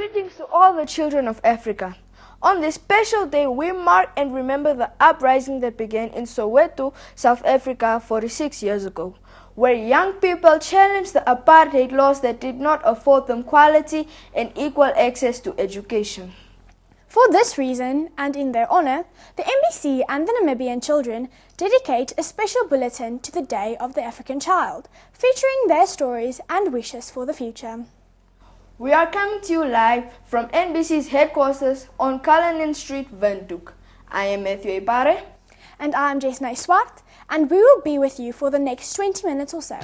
Greetings to all the children of Africa. On this special day, we mark and remember the uprising that began in Soweto, South Africa 46 years ago, where young people challenged the apartheid laws that did not afford them quality and equal access to education. For this reason, and in their honour, the MBC and the Namibian children dedicate a special bulletin to the Day of the African Child, featuring their stories and wishes for the future. We are coming to you live from NBC's headquarters on Cullinan Street, Windhoek. I am Matthew Ipare. And I am Jason Swart, and we will be with you for the next 20 minutes or so.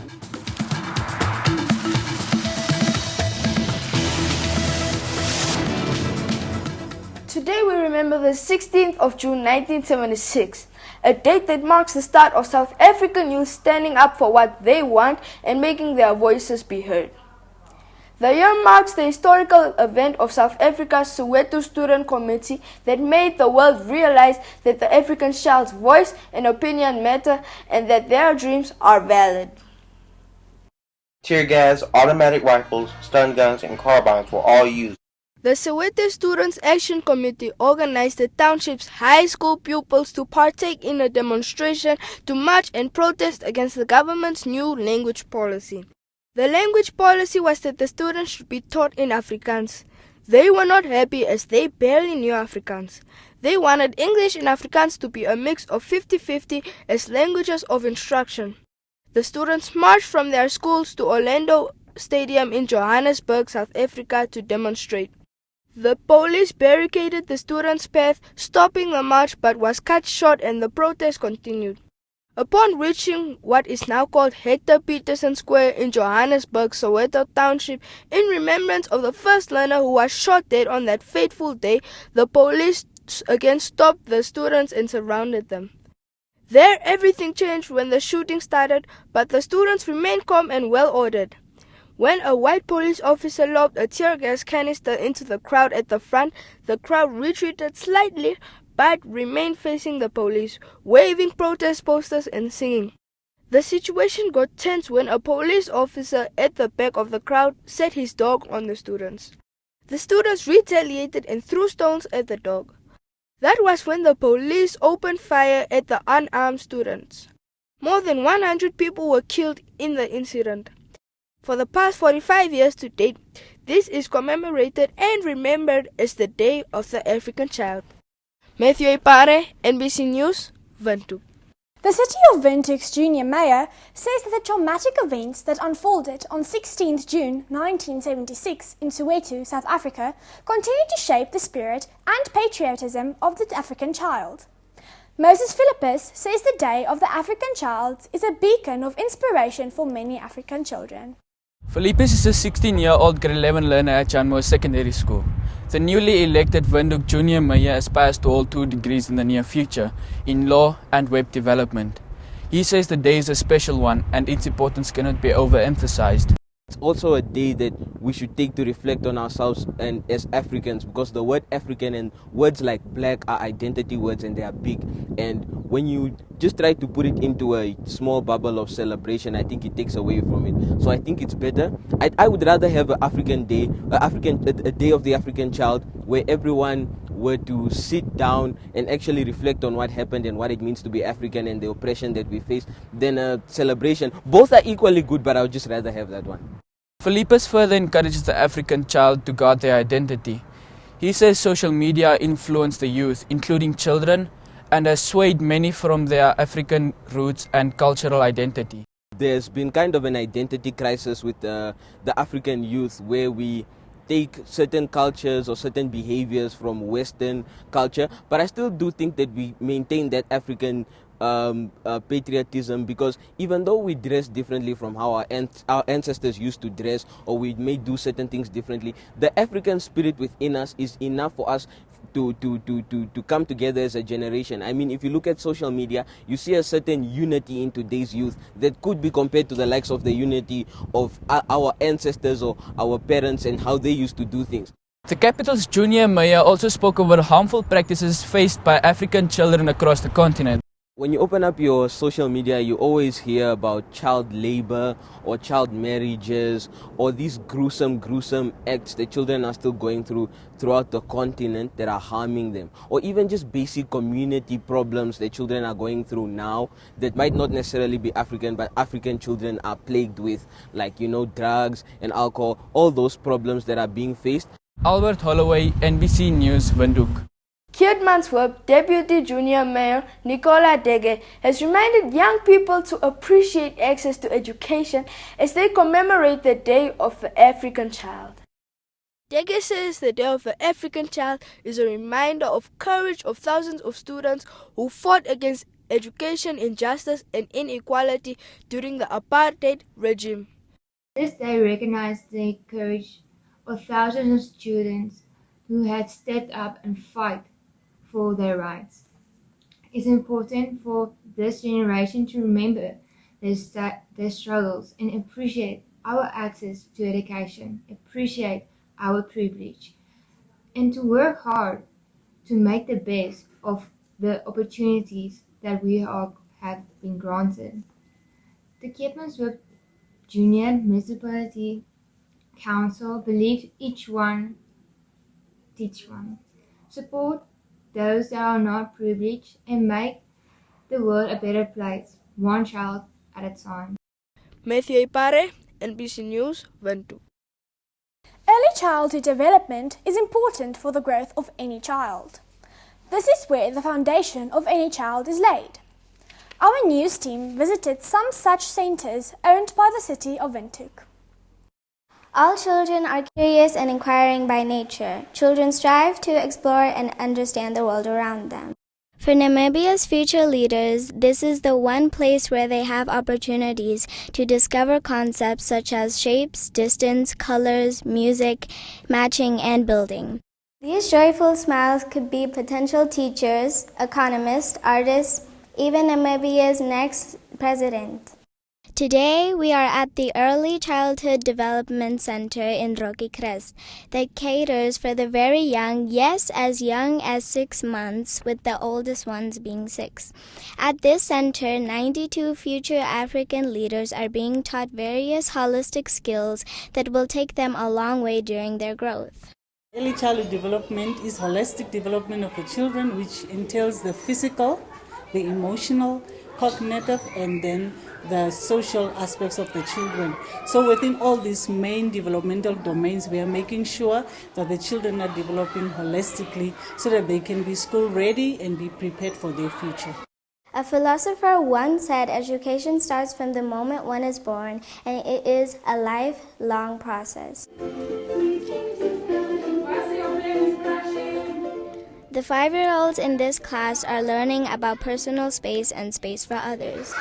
Today we remember the 16th of June 1976, a date that marks the start of South African youth standing up for what they want and making their voices be heard. The year marks the historical event of South Africa's Soweto Student Committee that made the world realize that the African child's voice and opinion matter and that their dreams are valid. Tear gas, automatic rifles, stun guns, and carbines were all used. The Soweto Students Action Committee organized the township's high school pupils to partake in a demonstration to march and protest against the government's new language policy. The language policy was that the students should be taught in Afrikaans. They were not happy as they barely knew Afrikaans. They wanted English and Afrikaans to be a mix of 50-50 as languages of instruction. The students marched from their schools to Orlando Stadium in Johannesburg, South Africa to demonstrate. The police barricaded the students' path, stopping the march, but was cut short and the protest continued. Upon reaching what is now called Hector Peterson Square in Johannesburg, Soweto Township, in remembrance of the first learner who was shot dead on that fateful day, the police again stopped the students and surrounded them. There everything changed when the shooting started, but the students remained calm and well ordered. When a white police officer lobbed a tear gas canister into the crowd at the front, the crowd retreated slightly but remained facing the police, waving protest posters and singing. The situation got tense when a police officer at the back of the crowd set his dog on the students. The students retaliated and threw stones at the dog. That was when the police opened fire at the unarmed students. More than 100 people were killed in the incident. For the past 45 years to date, this is commemorated and remembered as the Day of the African Child. Matthew Ipare, NBC News, Windhoek. The City of Windhoek's junior mayor says that the traumatic events that unfolded on 16 June 1976 in Soweto, South Africa, continue to shape the spirit and patriotism of the African child. Moses Philippus says the Day of the African Child is a beacon of inspiration for many African children. Philippus is a 16-year-old grade 11 learner at John Moore Secondary School. The newly elected Windhoek Junior Mayor aspires to hold 2 degrees in the near future in law and web development. He says the day is a special one and its importance cannot be overemphasized. It's also a day that we should take to reflect on ourselves and as Africans, because the word African and words like black are identity words and they are big. And when you just try to put it into a small bubble of celebration, I think it takes away from it. So I think it's better. I would rather have an African day, a day of the African child, where everyone were to sit down and actually reflect on what happened and what it means to be African and the oppression that we face, than a celebration. Both are equally good, but I would just rather have that one. Philippus further encourages the African child to guard their identity. He says social media influenced the youth, including children, and has swayed many from their African roots and cultural identity. There's been kind of an identity crisis with the African youth, where we take certain cultures or certain behaviors from Western culture, but I still do think that we maintain that African patriotism, because even though we dress differently from how our ancestors used to dress, or we may do certain things differently, the African spirit within us is enough for us to come together as a generation. I mean, if you look at social media, you see a certain unity in today's youth that could be compared to the likes of the unity of our ancestors or our parents and how they used to do things. The capital's junior mayor also spoke about harmful practices faced by African children across the continent. When you open up your social media, you always hear about child labor or child marriages or these gruesome acts that children are still going through throughout the continent that are harming them, or even just basic community problems that children are going through now that might not necessarily be African, but African children are plagued with, like, drugs and alcohol, all those problems that are being faced. Albert Holloway, NBC News, Windhoek. Keetmanshoop Deputy Junior Mayor Nicola Dege has reminded young people to appreciate access to education as they commemorate the Day of the African Child. Dege says the Day of the African Child is a reminder of courage of thousands of students who fought against education injustice and inequality during the apartheid regime. This day recognized the courage of thousands of students who had stepped up and fight for their rights. It's important for this generation to remember their struggles and appreciate our access to education, appreciate our privilege, and to work hard to make the best of the opportunities that we have been granted. The Keetmanshoop Junior Municipality Council believes each one teach one. Support those that are not privileged and make the world a better place, one child at a time. Matthew Ipare, NBC News, Windhoek. Early childhood development is important for the growth of any child. This is where the foundation of any child is laid. Our news team visited some such centres owned by the city of Windhoek. All children are curious and inquiring by nature. Children strive to explore and understand the world around them. For Namibia's future leaders, this is the one place where they have opportunities to discover concepts such as shapes, distance, colors, music, matching, and building. These joyful smiles could be potential teachers, economists, artists, even Namibia's next president. Today, we are at the Early Childhood Development Center in Rocky Crest that caters for the very young, yes, as young as 6 months, with the oldest ones being 6. At this center, 92 future African leaders are being taught various holistic skills that will take them a long way during their growth. Early childhood development is holistic development of the children, which entails the physical, the emotional, cognitive, and then the social aspects of the children. So within all these main developmental domains, we are making sure that the children are developing holistically so that they can be school ready and be prepared for their future. A philosopher once said education starts from the moment one is born, and it is a lifelong process. The 5-year-olds in this class are learning about personal space and space for others.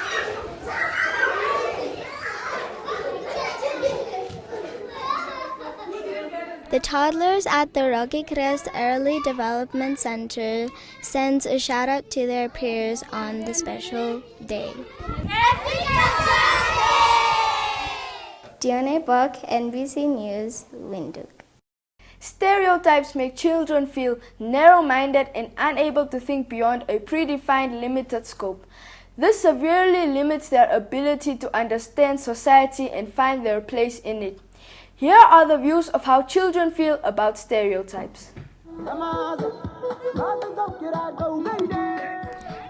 The toddlers at the Rocky Crest Early Development Center sends a shout out to their peers on the special day. Dione Bok, NBC News, Windhoek. Stereotypes make children feel narrow-minded and unable to think beyond a predefined limited scope. This severely limits their ability to understand society and find their place in it. Here are the views of how children feel about stereotypes.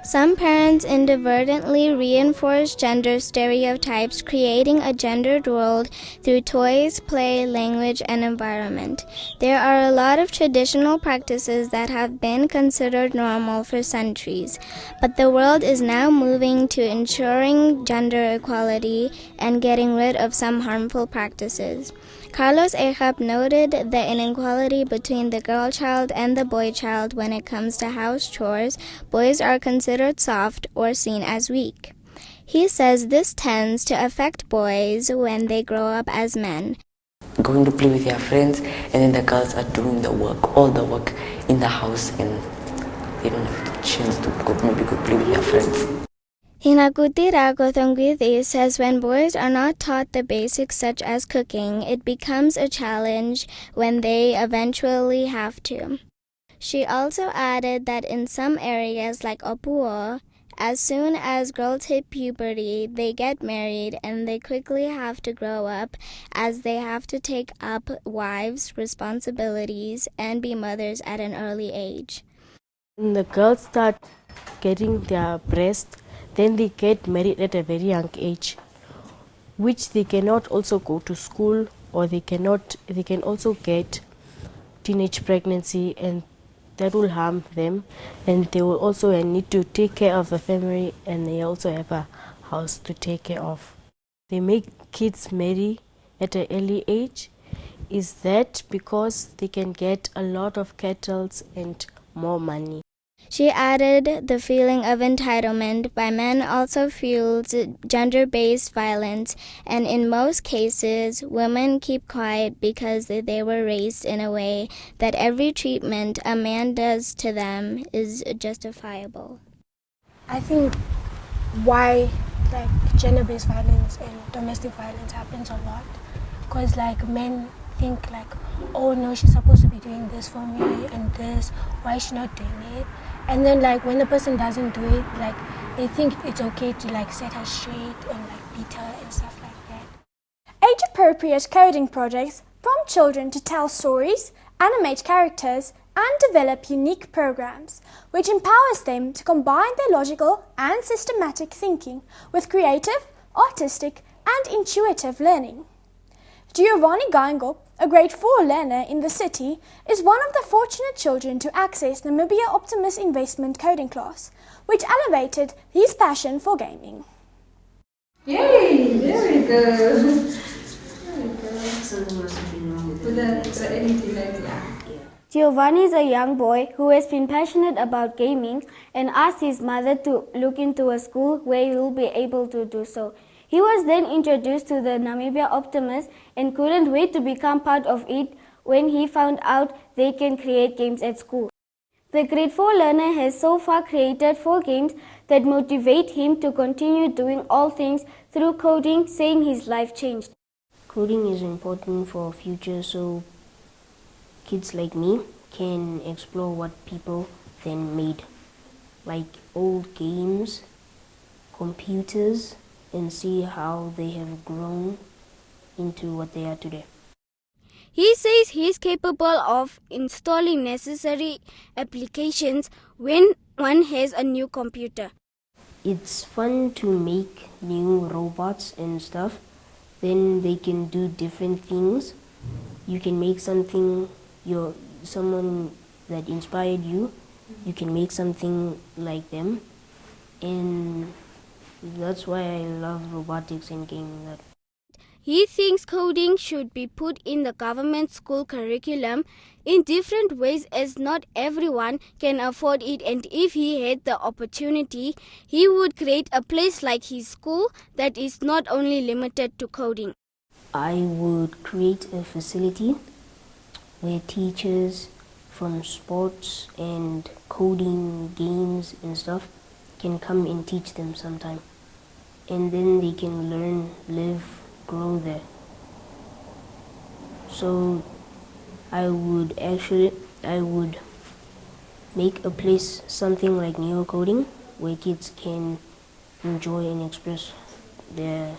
Some parents inadvertently reinforce gender stereotypes, creating a gendered world through toys, play, language, and environment. There are a lot of traditional practices that have been considered normal for centuries, but the world is now moving to ensuring gender equality and getting rid of some harmful practices. Carlos Ehab noted the inequality between the girl child and the boy child when it comes to house chores. Boys are considered soft or seen as weak. He says this tends to affect boys when they grow up as men. Going to play with their friends, and then the girls are doing the work, all the work in the house, and they don't have the chance to maybe go play with their friends. Hinakuti Rakothongwithi says when boys are not taught the basics such as cooking, it becomes a challenge when they eventually have to. She also added that in some areas like Opuo, As soon as girls hit puberty, they get married and they quickly have to grow up as they have to take up wives' responsibilities and be mothers at an early age. When the girls start getting their breast, then they get married at a very young age, which they cannot also go to school, or they can also get teenage pregnancy, and that will harm them, and they will also need to take care of the family, and they also have a house to take care of. They make kids marry at an early age. Is that because they can get a lot of cattle and more money? She added the feeling of entitlement by men also fuels gender-based violence, and in most cases, women keep quiet because they were raised in a way that every treatment a man does to them is justifiable. I think why gender-based violence and domestic violence happens a lot, because men think oh no, she's supposed to be doing this for me and this, why is she not doing it? And then when the person doesn't do it, they think it's okay to set her straight and beat her and stuff like that. Age-appropriate coding projects prompt children to tell stories, animate characters, and develop unique programs, which empowers them to combine their logical and systematic thinking with creative, artistic, and intuitive learning. Giovanni Gaingop, a grade 4 learner in the city, is one of the fortunate children to access Namibia Optimus Investment Coding class, which elevated his passion for gaming. Yay! There we go. There we go. Giovanni is a young boy who has been passionate about gaming and asked his mother to look into a school where he will be able to do so. He was then introduced to the Namibia Optimus and couldn't wait to become part of it when he found out they can create games at school. The grade 4 learner has so far created 4 games that motivate him to continue doing all things through coding, saying his life changed. Coding is important for future, so kids like me can explore what people then made, like old games, computers, and see how they have grown into what they are today. He says he is capable of installing necessary applications when one has a new computer. It's fun to make new robots and stuff. Then they can do different things. You can make something, someone that inspired you, you can make something like them. And that's why I love robotics and gaming that. He thinks coding should be put in the government school curriculum in different ways, as not everyone can afford it, and if he had the opportunity, he would create a place like his school that is not only limited to coding. I would create a facility where teachers from sports and coding, games and stuff can come and teach them sometime. And then they can learn, live, grow there. So I would make a place, something like neocoding, where kids can enjoy and express their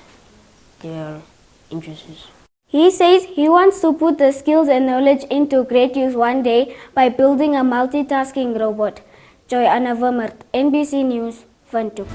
interests. He says he wants to put the skills and knowledge into great use one day by building a multitasking robot. Joy Anna Vermert, NBC News, Windhoek.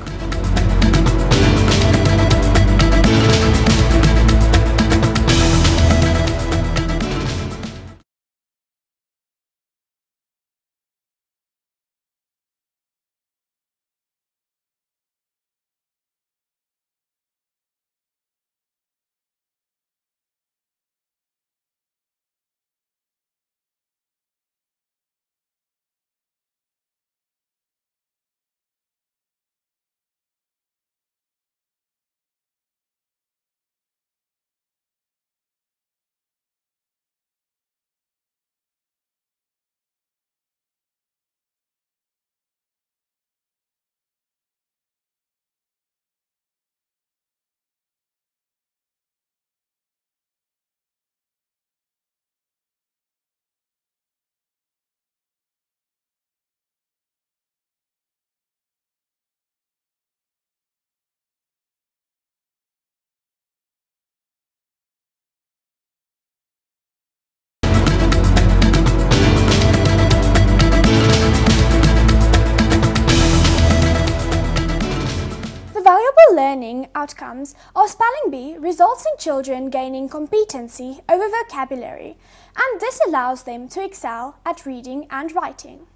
outcomes of spelling bee results in children gaining competency over vocabulary, and this allows them to excel at reading and writing.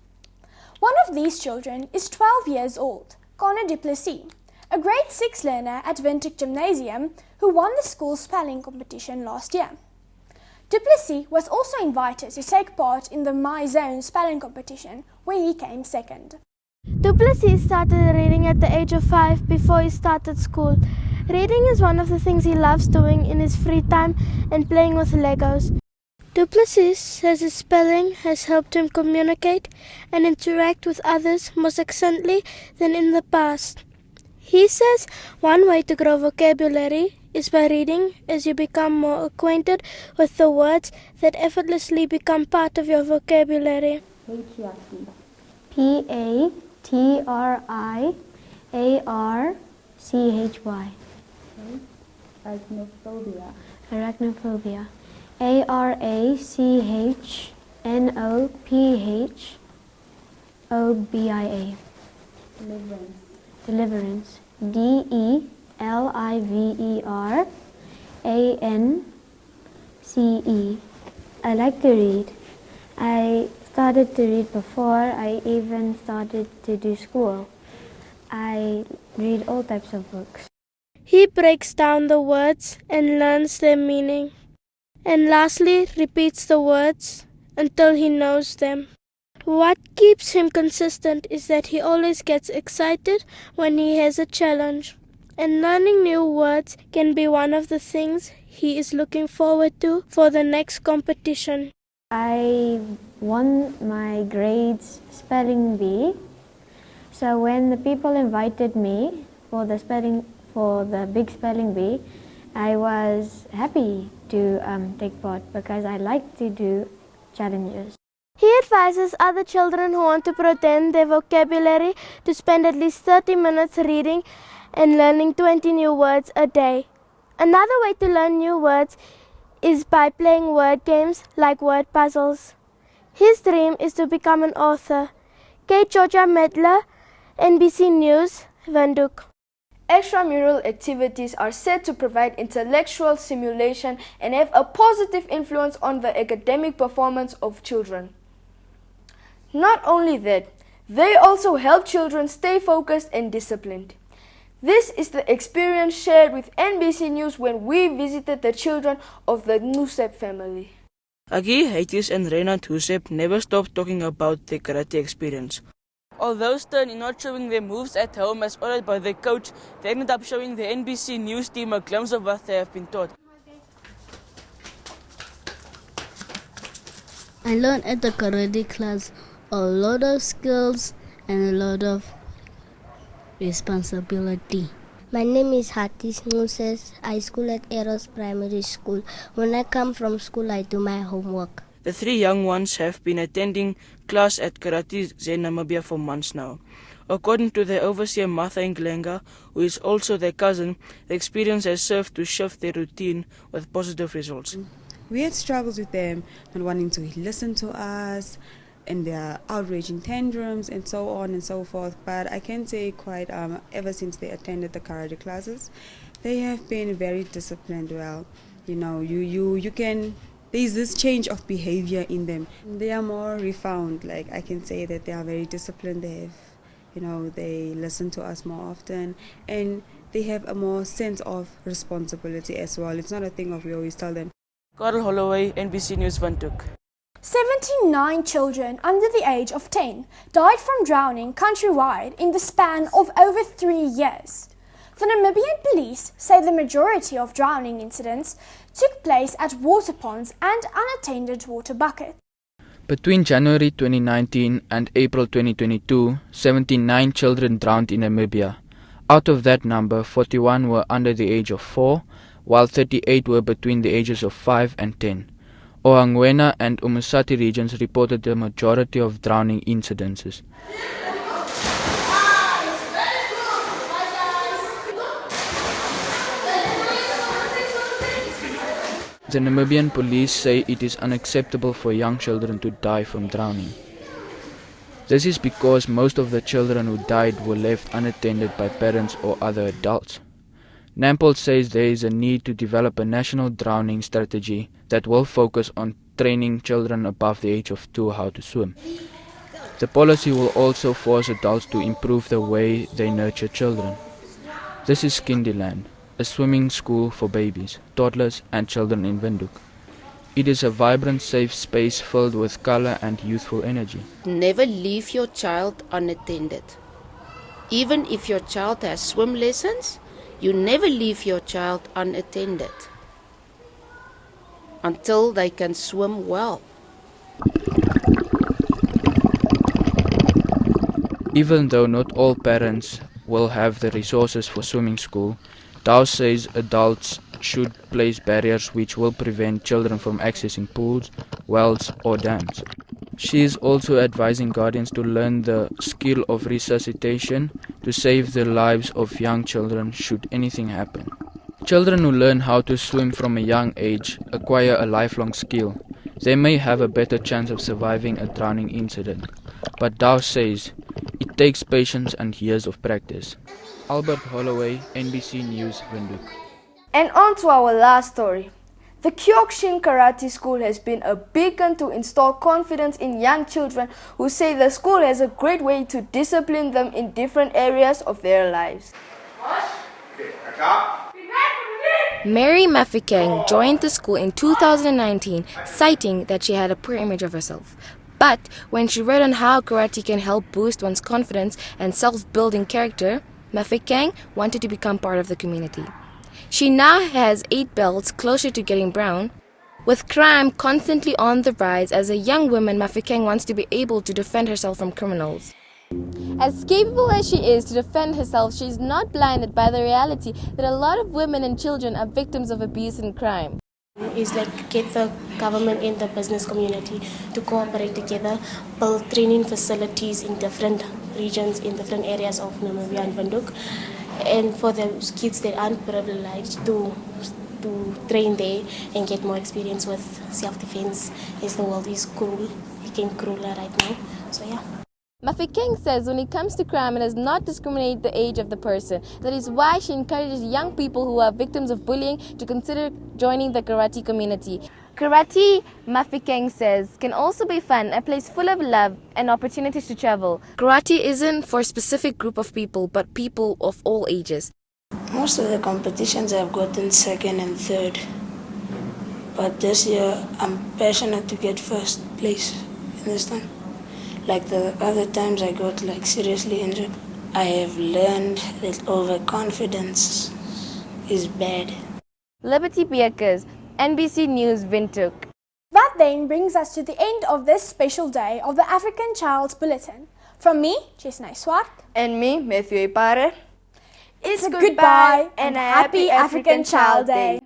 One of these children is 12 years old, Connor Duplessis, a grade 6 learner at Windhoek Gymnasium who won the school's spelling competition last year. Duplessis was also invited to take part in the My Zone spelling competition, where he came second. Duplessis started reading at the age of 5 before he started school. Reading is one of the things he loves doing in his free time and playing with Legos. Duplessis says his spelling has helped him communicate and interact with others more succinctly than in the past. He says one way to grow vocabulary is by reading, as you become more acquainted with the words that effortlessly become part of your vocabulary. Patriarchy. Arachnophobia. Arachnophobia. Arachnophobia. Deliverance. Deliverance. I like to read. I started to read before I even started to do school. I read all types of books. He breaks down the words and learns their meaning, and lastly repeats the words until he knows them. What keeps him consistent is that he always gets excited when he has a challenge, and learning new words can be one of the things he is looking forward to for the next competition. I won my grade's spelling bee. So when the people invited me for the big spelling bee, I was happy to take part because I like to do challenges. He advises other children who want to broaden their vocabulary to spend at least 30 minutes reading and learning 20 new words a day. Another way to learn new words is by playing word games like word puzzles. His dream is to become an author. Kate Georgia Medler, NBC News, Windhoek. Extramural activities are said to provide intellectual stimulation and have a positive influence on the academic performance of children. Not only that, they also help children stay focused and disciplined. This is the experience shared with NBC News when we visited the children of the Nusep family. Agi, Haitis and Reynard Husep never stopped talking about their karate experience. Although stern in not showing their moves at home as ordered by their coach, they ended up showing the NBC News team a glimpse of what they have been taught. I learned at the karate class a lot of skills and a lot of responsibility. My name is Hatis Moses. I school at Eros Primary School. When I come from school, I do my homework. The three young ones have been attending class at Karate Zen Namibia for months now. According to their overseer Martha Nglenga, who is also their cousin, the experience has served to shift their routine with positive results. We had struggles with them not wanting to listen to us and their outraging tantrums and so on and so forth, but I can say quite ever since they attended the karate classes, they have been very disciplined. Well, you can, there's this change of behavior in them. They are more refined. Like I can say that they are very disciplined. They have, they listen to us more often, and they have a more sense of responsibility as well. It's not a thing of we always tell them. Carl Holloway, NBC News, Windhoek. 79 children under the age of 10 died from drowning countrywide in the span of over 3 years. The Namibian police say the majority of drowning incidents took place at water ponds and unattended water buckets. Between January 2019 and April 2022, 79 children drowned in Namibia. Out of that number, 41 were under the age of 4, while 38 were between the ages of 5 and 10. Ohangwena and Umusati regions reported the majority of drowning incidences. The Namibian police say it is unacceptable for young children to die from drowning. This is because most of the children who died were left unattended by parents or other adults. Nampol says there is a need to develop a national drowning strategy that will focus on training children above the age of 2 how to swim. The policy will also force adults to improve the way they nurture children. This is Kinderland, a swimming school for babies, toddlers and children in Windhoek. It is a vibrant, safe space filled with color and youthful energy. Never leave your child unattended. Even if your child has swim lessons, you never leave your child unattended until they can swim well. Even though not all parents will have the resources for swimming school, Dow says adults should place barriers which will prevent children from accessing pools, wells or dams. She is also advising guardians to learn the skill of resuscitation to save the lives of young children should anything happen. Children who learn how to swim from a young age acquire a lifelong skill. They may have a better chance of surviving a drowning incident. But Dow says it takes patience and years of practice. Albert Holloway, NBC News, Windhoek. And on to our last story. The Kyokushin Karate School has been a beacon to install confidence in young children who say the school has a great way to discipline them in different areas of their lives. Mary Mafikang joined the school in 2019, citing that she had a poor image of herself. But when she read on how karate can help boost one's confidence and self-building character, Mafikang wanted to become part of the community. She now has 8 belts, closer to getting brown. With crime constantly on the rise, as a young woman, Mafikang wants to be able to defend herself from criminals. As capable as she is to defend herself, she is not blinded by the reality that a lot of women and children are victims of abuse and crime. Is like get the government and the business community to cooperate together, build training facilities in different regions, in different areas of Namibia and Windhoek, and for the kids that aren't privileged to train there and get more experience with self-defense, as the world is became crueler right now. So yeah. Mafikang says when it comes to crime, it does not discriminate the age of the person. That is why she encourages young people who are victims of bullying to consider joining the karate community. Karate, Mafikang says, can also be fun, a place full of love and opportunities to travel. Karate isn't for a specific group of people, but people of all ages. Most of the competitions I've gotten second and third. But this year, I'm passionate to get first place. Understand? Like the other times I got seriously injured. I have learned that overconfidence is bad. Liberty Beekers, NBC News, Windhoek. That then brings us to the end of this special day of the African Child's Bulletin. From me, Chesnai Swart. And me, Matthew Ipare. It's a goodbye and a happy African Child Day.